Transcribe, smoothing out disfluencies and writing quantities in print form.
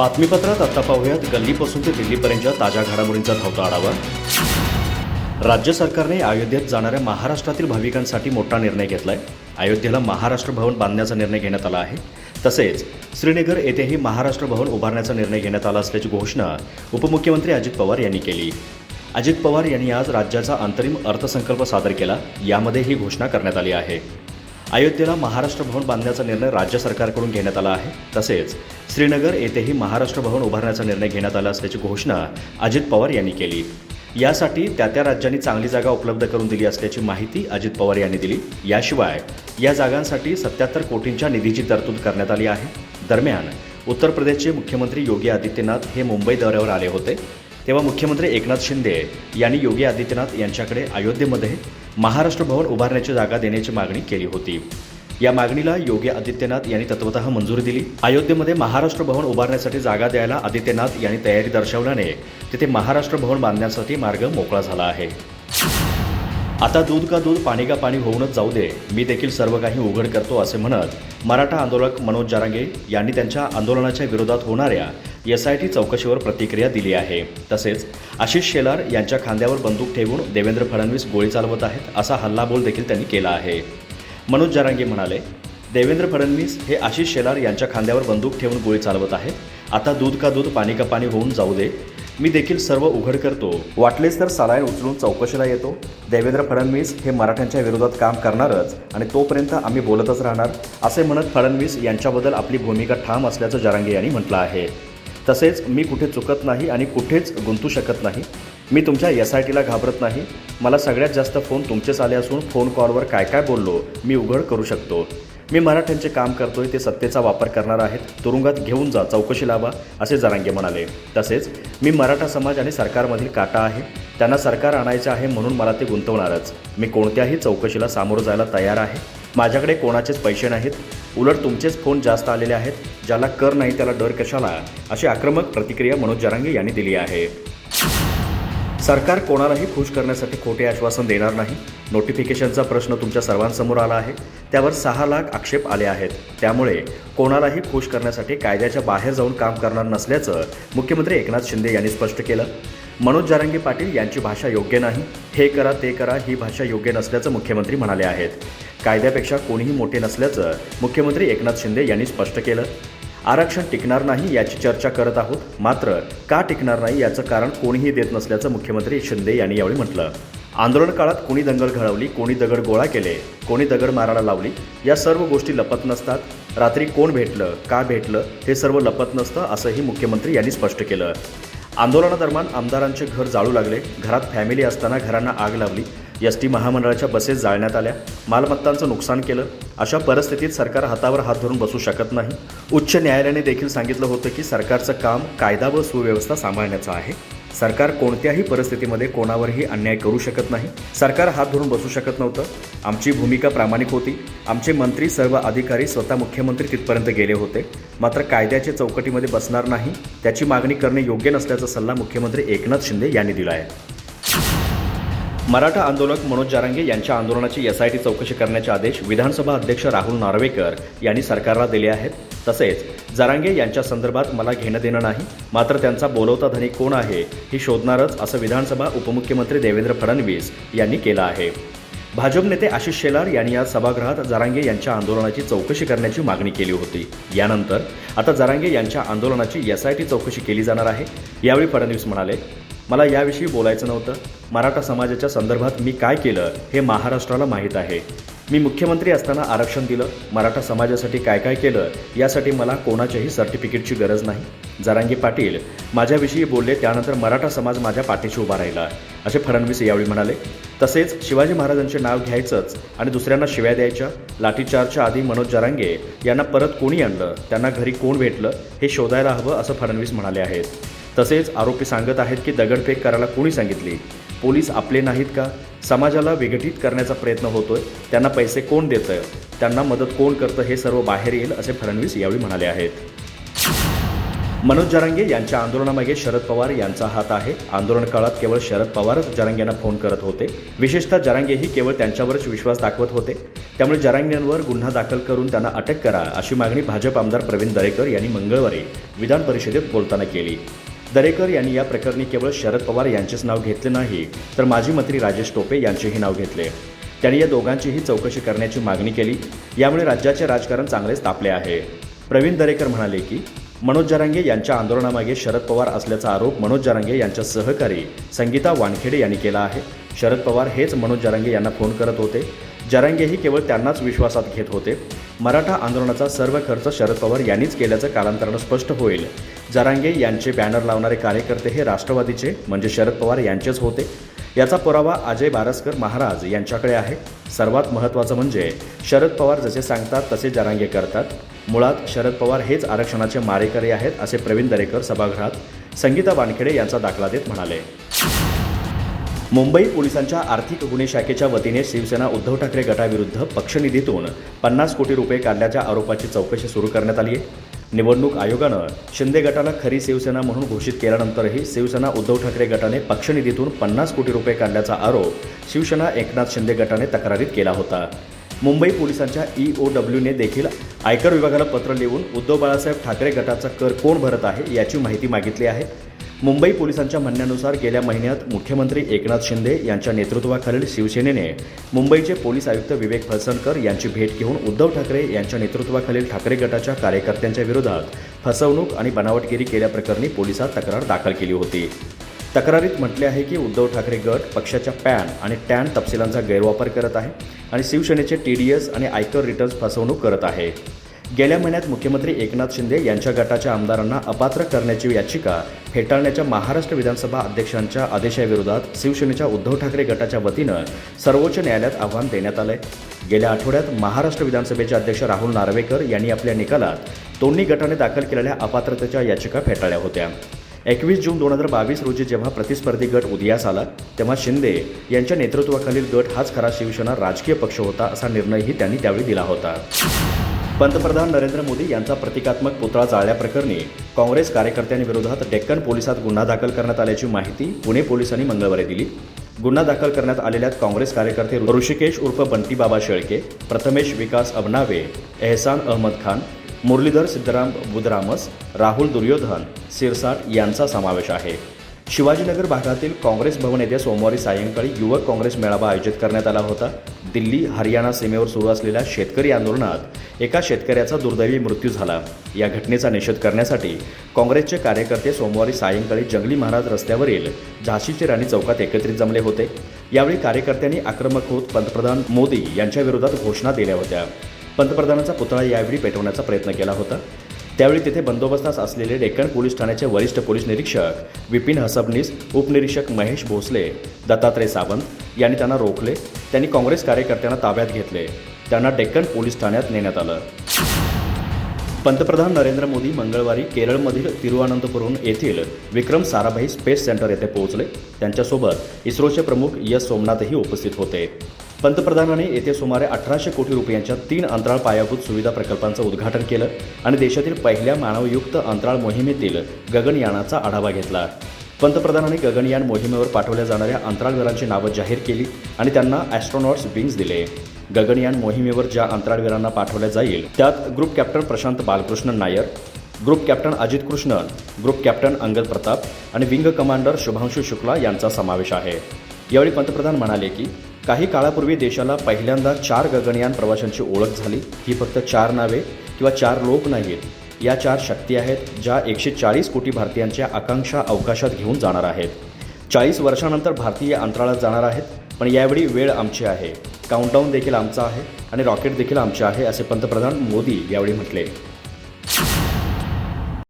बातमीपत्रात आता पाहूयात गल्लीपासून ते दिल्लीपर्यंतच्या ताज्या घडामोडींचा धावता आढावा। राज्य सरकारने अयोध्येत जाणाऱ्या महाराष्ट्रातील भाविकांसाठी मोठा निर्णय घेतलाय। अयोध्येला महाराष्ट्र भवन बांधण्याचा निर्णय घेण्यात आला आहे। तसेच श्रीनगर येथेही महाराष्ट्र भवन उभारण्याचा निर्णय घेण्यात आला असल्याची घोषणा उपमुख्यमंत्री अजित पवार यांनी केली। अजित पवार यांनी आज राज्याचा अंतरिम अर्थसंकल्प सादर केला। यामध्ये ही घोषणा करण्यात आली आहे। अयोध्येला महाराष्ट्र भवन बांधण्याचा निर्णय राज्य सरकारकडून घेण्यात आला आहे। तसेच श्रीनगर येथेही महाराष्ट्र भवन उभारण्याचा निर्णय घेण्यात आला असल्याची घोषणा अजित पवार यांनी केली। यासाठी त्या राज्यांनी चांगली जागा उपलब्ध करून दिली असल्याची माहिती अजित पवार यांनी दिली। याशिवाय या जागांसाठी 77 कोटींच्या निधीची तरतूद करण्यात आली आहे। दरम्यान उत्तर प्रदेशचे मुख्यमंत्री योगी आदित्यनाथ हे मुंबई दौऱ्यावर आले होते। तेव्हा मुख्यमंत्री एकनाथ शिंदे यांनी योगी आदित्यनाथ यांच्याकडे अयोध्येमध्ये महाराष्ट्र भवन उभारण्याची जागा देण्याची मागणी केली होती। या मागणीला योगी आदित्यनाथ यांनी तत्वतः मंजुरी दिली। अयोध्येमध्ये महाराष्ट्र भवन उभारण्यासाठी जागा द्यायला आदित्यनाथ यांनी तयारी दर्शवल्याने तिथे महाराष्ट्र भवन बांधण्यासाठी मार्ग मोकळा झाला आहे। आता दूध का दूध पाणी का पाणी होऊनच जाऊ दे, मी देखील सर्व काही उघड करतो असे म्हणत मराठा आंदोलक मनोज जरांगे यांनी त्यांच्या आंदोलनाच्या विरोधात होणाऱ्या SIT चौकशीवर प्रतिक्रिया दिली आहे। तसेच आशिष शेलार यांच्या खांद्यावर बंदूक ठेवून देवेंद्र फडणवीस गोळी चालवत आहेत असा हल्लाबोल देखील त्यांनी केला आहे। मनोज जरांगे म्हणाले, देवेंद्र फडणवीस हे आशिष शेलार यांच्या खांद्यावर बंदूक ठेवून गोळी चालवत आहेत। आता दूध का दूध पाणी का पाणी होऊन जाऊ दे, मी देखील सर्व उघड करतो, वाटलेच तर सालाईन उचलून चौकशीला येतो। देवेंद्र फडणवीस हे मराठ्यांच्या विरोधात काम करणारच आणि तोपर्यंत आम्ही बोलतच राहणार असे म्हणत फडणवीस यांच्याबद्दल आपली भूमिका ठाम असल्याचं जरांगे यांनी म्हटलं आहे। तसेच मी कुठे चुकत नाही आणि कुठेच गुंतू शकत नाही। मी तुमच्या SITला घाबरत नाही। मला सगळ्यात जास्त फोन तुमचेच आले असून फोन कॉलवर काय काय बोललो मी उघड करू शकतो। मी मराठ्यांचे काम करतोय, ते सत्तेचा वापर करणार आहेत, तुरुंगात घेऊन जा, चौकशी लावा असे जरांगे म्हणाले। तसेच मी मराठा समाज आणि सरकारमधील काटा आहे, त्यांना सरकार आणायचे आहे म्हणून मला ते गुंतवणारच। मी कोणत्याही चौकशीला सामोरं जायला तयार आहे। माझ्याकडे कोणाचेच पैसे नाहीत, उलट तुमचेच फोन जास्त आलेले आहेत। ज्याला कर नाही त्याला डर कशाला, अशी आक्रमक प्रतिक्रिया मनोज जरांगे यांनी दिली आहे। सरकार कोणालाही खुश करण्यासाठी खोटे आश्वासन देणार नाही। नोटिफिकेशनचा प्रश्न तुमच्या सर्वांसमोर आला आहे, त्यावर 6 लाख आक्षेप आले आहेत। त्यामुळे कोणालाही खुश करण्यासाठी कायद्याच्या बाहेर जाऊन काम करणार नसल्याचं मुख्यमंत्री एकनाथ शिंदे यांनी स्पष्ट केलं। मनोज जरांगे पाटील यांची भाषा योग्य नाही, हे करा ते करा ही भाषा योग्य नसल्याचं मुख्यमंत्री म्हणाले आहेत। कायद्यापेक्षा कोणीही मोठे नसल्याचं मुख्यमंत्री एकनाथ शिंदे यांनी स्पष्ट केलं। आरक्षण टिकणार नाही याची चर्चा करत आहोत, मात्र का टिकणार नाही याचं कारण कोणीही देत नसल्याचं मुख्यमंत्री शिंदे यांनी यावेळी म्हटलं। आंदोलन काळात कोणी दंगल घडवली, कोणी दगड गोळा केले, कोणी दगड मारायला लावली, या सर्व गोष्टी लपत नसतात। रात्री कोण भेटलं, का भेटलं हे सर्व लपत नसतं असंही मुख्यमंत्री यांनी स्पष्ट केलं। आंदोलनादरम्यान आमदारांचे घर जाळू लागले, घरात फॅमिली असताना घरांना आग लावली, ST महामंडळाच्या बसेस जाळण्यात आल्या, मालमत्तांचं नुकसान केलं। अशा परिस्थितीत सरकार हातावर हात धरून बसू शकत नाही। उच्च न्यायालयाने देखील सांगितलं होतं की सरकारचं काम कायदा व सुव्यवस्था सांभाळण्याचं आहे। सरकार कोणत्याही परिस्थितीमध्ये कोणावरही अन्याय करू शकत नाही। सरकार हात धरून बसू शकत नव्हतं। आमची भूमिका प्रामाणिक होती। आमचे मंत्री सर्व अधिकारी स्वतः मुख्यमंत्री तिथपर्यंत गेले होते, मात्र कायद्याच्या चौकटीमध्ये बसणार नाही त्याची मागणी करणे योग्य नसल्याचा सल्ला मुख्यमंत्री एकनाथ शिंदे यांनी दिला आहे। मराठा आंदोलक मनोज जरांगे यांच्या आंदोलनाची SIT चौकशी करण्याचे आदेश विधानसभा अध्यक्ष राहुल नार्वेकर यांनी सरकारला दिले आहेत। तसेच जरांगे यांच्या संदर्भात मला घेणं देणं नाही, मात्र त्यांचा बोलवता धनी कोण आहे हे शोधणारच असं विधानसभा उपमुख्यमंत्री देवेंद्र फडणवीस यांनी केलं आहे। भाजप नेते आशिष शेलार यांनी आज सभागृहात जरांगे यांच्या आंदोलनाची चौकशी करण्याची मागणी केली होती। यानंतर आता जरांगे यांच्या आंदोलनाची SIT चौकशी केली जाणार आहे। यावेळी फडणवीस म्हणाले, मला याविषयी बोलायचं नव्हतं। मराठा समाजाच्या संदर्भात मी काय केलं हे महाराष्ट्राला माहीत आहे। मी मुख्यमंत्री असताना आरक्षण दिलं, मराठा समाजासाठी काय काय केलं यासाठी मला कोणाच्याही सर्टिफिकेटची गरज नाही। जरांगे पाटील माझ्याविषयी बोलले, त्यानंतर मराठा समाज माझ्या पाठीशी उभा राहिला असे फडणवीस यावेळी म्हणाले। तसेच शिवाजी महाराजांचे नाव घ्यायचंच आणि दुसऱ्यांना शिव्या द्यायच्या। लाठीचार्जच्या आधी मनोज जरांगे यांना परत कोणी आणलं, त्यांना घरी कोण भेटलं हे शोधायला हवं असं फडणवीस म्हणाले आहेत। तसेच आरोपी सांगत आहेत की दगडफेक करायला कोणी सांगितली, पोलीस आपले नाहीत का, समाजाला विघटित करण्याचा प्रयत्न होतोय, त्यांना पैसे कोण देतंय, त्यांना मदत कोण करतं हे सर्व बाहेर येईल असे फडणवीस यावेळी म्हणाले आहेत। मनोज जरांगे यांच्या आंदोलनामागे शरद पवार यांचा हात आहे. आंदोलन काळात केवळ शरद पवारच जरांगेंना फोन करत होते. विशेषतः जरांगेही केवळ त्यांच्यावरच विश्वास दाखवत होते. त्यामुळे जरांगेंवर गुन्हा दाखल करून त्यांना अटक करा अशी मागणी भाजप आमदार प्रवीण दरेकर यांनी मंगळवारी विधान परिषदेत बोलताना केली. दरेकर यांनी या प्रकरणी केवळ शरद पवार यांचेच नाव घेतले नाही, तर माजी मंत्री राजेश टोपे यांचेही नाव घेतले. त्यांनी या दोघांचीही चौकशी करण्याची मागणी केली. यामुळे राज्याचे राजकारण चांगलेच तापले आहे. प्रवीण दरेकर म्हणाले की मनोज जरांगे यांच्या आंदोलनामागे शरद पवार असल्याचा आरोप मनोज जरांगे यांच्या सहकारी संगीता वानखेडे यांनी केला आहे. शरद पवार हेच मनोज जरांगे यांना फोन करत होते. जरांगेही केवळ त्यांनाच विश्वासात घेत होते. मराठा आंदोलनाचा सर्व खर्च शरद पवार यांनीच केल्याचं कालांतरानं स्पष्ट होईल. जरांगे यांचे बॅनर लावणारे कार्यकर्ते हे राष्ट्रवादीचे म्हणजे शरद पवार यांचेच होते. याचा पुरावा अजय बारस्कर महाराज यांच्याकडे आहे. सर्वात महत्त्वाचं म्हणजे शरद पवार जसे सांगतात तसे जरांगे करतात. मुळात शरद पवार हेच आरक्षणाचे मारेकरी आहेत असे प्रवीण दरेकर सभागृहात संगीता वानखेडे यांचा दाखला देत म्हणाले. मुंबई पोलिसांच्या आर्थिक गुन्हे शाखेच्या वतीने शिवसेना उद्धव ठाकरे गटाविरुद्ध पक्षनिधीतून 50 कोटी रुपये काढल्याच्या आरोपाची चौकशी सुरू करण्यात आली आहे. निवडणूक आयोगानं शिंदे गटाला खरी शिवसेना म्हणून घोषित केल्यानंतरही शिवसेना उद्धव ठाकरे गटाने पक्षनिधीतून 50 कोटी रुपये काढल्याचा आरोप शिवसेना एकनाथ शिंदे गटाने तक्रारीत केला होता. मुंबई पोलिसांच्या EOWने देखील आयकर विभागाला पत्र लिहून उद्धव बाळासाहेब ठाकरे गटाचा कर कोण भरत आहे याची माहिती मागितली आहे. मुंबई पोलिसांच्या म्हणण्यानुसार गेल्या महिन्यात मुख्यमंत्री एकनाथ शिंदे यांच्या नेतृत्वाखालील शिवसेनेने मुंबईचे पोलीस आयुक्त विवेक फळसणकर यांची भेट घेऊन उद्धव ठाकरे यांच्या नेतृत्वाखालील ठाकरे गटाच्या कार्यकर्त्यांच्या विरोधात फसवणूक आणि बनावटगिरी केल्याप्रकरणी पोलिसात तक्रार दाखल केली होती. तक्रारीत म्हटले आहे की उद्धव ठाकरे गट पक्षाच्या पॅन आणि टॅन तपशिलांचा गैरवापर करत आहे आणि शिवसेनेचे TDS आणि आयकर रिटर्न्स फसवणूक करत आहे. गेल्या महिन्यात मुख्यमंत्री एकनाथ शिंदे यांच्या गटाच्या आमदारांना अपात्र करण्याची याचिका फेटाळण्याच्या महाराष्ट्र विधानसभा अध्यक्षांच्या आदेशाविरोधात शिवसेनेच्या उद्धव ठाकरे गटाच्या वतीनं सर्वोच्च न्यायालयात आव्हान देण्यात आलंय. गेल्या आठवड्यात महाराष्ट्र विधानसभेचे अध्यक्ष राहुल नार्वेकर यांनी आपल्या निकालात दोन्ही गटाने दाखल केलेल्या अपात्रतेच्या याचिका फेटाळल्या होत्या. 21 जून 2022 रोजी जेव्हा प्रतिस्पर्धी गट उदयास आला तेव्हा शिंदे यांच्या नेतृत्वाखालील गट हाच खरा शिवसेना राजकीय पक्ष होता असा निर्णयही त्यांनी त्यावेळी दिला होता. पंतप्रधान नरेंद्र मोदी यांचा प्रतिकात्मक पुतळा जाळल्याप्रकरणी काँग्रेस कार्यकर्त्यांविरोधात डेक्कन पोलिसात गुन्हा दाखल करण्यात आल्याची माहिती पुणे पोलिसांनी मंगळवारी दिली. गुन्हा दाखल करण्यात आलेल्यात काँग्रेस कार्यकर्ते ऋषिकेश उर्फ बंटी बाबा शेळके, प्रथमेश विकास अबनावे, एहसान अहमद खान, मुरलीधर सिद्धराम बुधरामस, राहुल दुर्योधन सिरसाट यांचा समावेश आहे. शिवाजीनगर भागातील काँग्रेस भवन येथे सोमवारी सायंकाळी युवक काँग्रेस मेळावा आयोजित करण्यात आला होता. दिल्ली हरियाणा सीमेवर सुरू असलेल्या शेतकरी आंदोलनात एका शेतकऱ्याचा दुर्दैवी मृत्यू झाला. या घटनेचा निषेध करण्यासाठी काँग्रेसचे कार्यकर्ते सोमवारी सायंकाळी जंगली महाराज रस्त्यावरील झाशीची राणी चौकात एकत्रित जमले होते. यावेळी कार्यकर्त्यांनी आक्रमक होत पंतप्रधान मोदी यांच्या विरोधात घोषणा दिल्या होत्या. पंतप्रधानांचा पुतळा यावेळी पेटवण्याचा प्रयत्न केला होता. त्यावेळी तिथे बंदोबस्तात असलेले डेक्कन पोलीस ठाण्याचे वरिष्ठ पोलीस निरीक्षक विपिन हसबनीस, उपनिरीक्षक महेश भोसले, दत्तात्रय सावंत यांनी त्यांना रोखले. त्यांनी काँग्रेस कार्यकर्त्यांना ताब्यात घेतले. त्यांना डेक्कन पोलीस ठाण्यात नेण्यात आलं. पंतप्रधान नरेंद्र मोदी मंगळवारी केरळमधील तिरुअनंतपुरम येथील विक्रम साराभाई स्पेस सेंटर येथे पोहोचले. त्यांच्यासोबत इस्रोचे प्रमुख S सोमनाथही उपस्थित होते. पंतप्रधानांनी येथे सुमारे 1800 कोटी रुपयांच्या 3 अंतराळ पायाभूत सुविधा प्रकल्पांचं उद्घाटन केलं आणि देशातील पहिल्या मानवयुक्त अंतराळ मोहिमेतील गगनयानाचा आढावा घेतला. पंतप्रधानांनी गगनयान मोहिमेवर पाठवल्या जाणाऱ्या अंतराळवीरांची नावं जाहीर केली आणि त्यांना ॲस्ट्रॉनॉट्स विंग्स दिले. गगनयान मोहिमेवर ज्या अंतराळवीरांना पाठवल्या जाईल त्यात group captain Prashant Balakrishnan Nair, group captain Ajit Krishnan, group captain Angad Pratap आणि विंग कमांडर शुभांशु शुक्ला यांचा समावेश आहे. यावेळी पंतप्रधान म्हणाले की काही काळापूर्वी देशाला पहिल्यांदा 4 गगनयान प्रवाशांची ओळख झाली. ही फक्त 4 नावे किंवा 4 लोक नाहीत, या 4 शक्ती आहेत ज्या 140 कोटी भारतीयांच्या आकांक्षा अवकाशात घेऊन जाणार आहेत. 40 वर्षांनंतर भारतीय अंतराळात जाणार आहेत. पण यावेळी वेळ आमची आहे, काउंटडाऊन देखील आमचा आहे आणि रॉकेट देखील आमचे आहे असे पंतप्रधान मोदी यावेळी म्हटले.